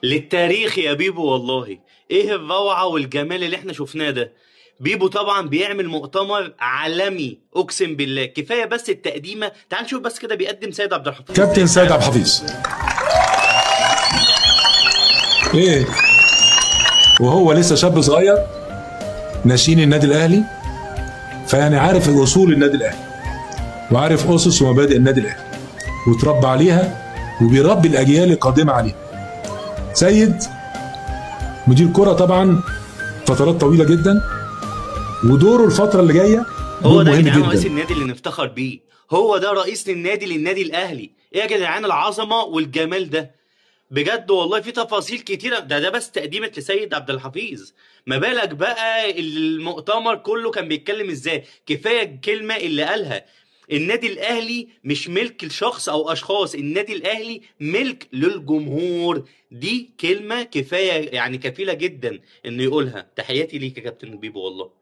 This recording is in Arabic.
للتاريخ يا بيبو والله. ايه الروعة والجمال اللي احنا شفناه ده. بيبو طبعا بيعمل مؤتمر عالمي، اقسم بالله كفاية بس التقديمة. تعال نشوف بس كده بيقدم سيد عبد الحفيظ ازاي. كابتن سيد تعال. عبد الحفيظ. ايه وهو لسه شاب صغير ناشئين النادي الاهلي، فيعني عارف اصول النادي الاهلي وعارف اسس ومبادئ النادي الاهلي وتربى عليها وبيربي الاجيال القادمه عليها. سيد مدير كرة طبعا فترات طويله جدا، ودوره الفتره اللي جايه هو دور ده يا مهم جدعان رئيس جدا. النادي اللي نفتخر بيه. هو ده رئيس للنادي الاهلي. ايه يا جدعان العظمة والجمال ده. بجد والله في تفاصيل كتيرة. ده بس تقديمة لسيد عبد الحفيظ. ما بالك بقى المؤتمر كله كان بيتكلم ازاي. كفاية الكلمة اللي قالها. النادي الاهلي مش ملك لشخص او اشخاص، النادي الاهلي ملك للجمهور. دي كلمة كفاية يعني كفيلة جدا انه يقولها. تحياتي ليك يا كابتن بيبو والله.